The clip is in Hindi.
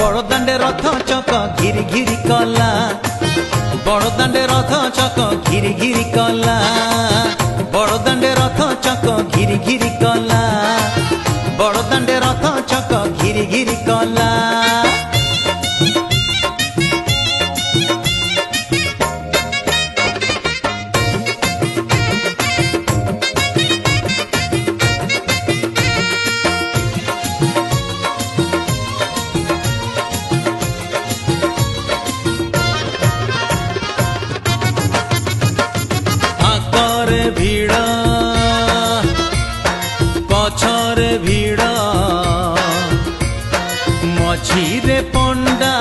बड़दाण्डे रथ चक घिरी घिरी कला बड़दाण्डे रथ चक घिरी घिरी कला बड़दाण्डे रथ चक घिरी घिरी कला बड़दाण्डे रथ चक घिरी घिरी कला भीड़ पछरे भीड़ मझीरे पंडा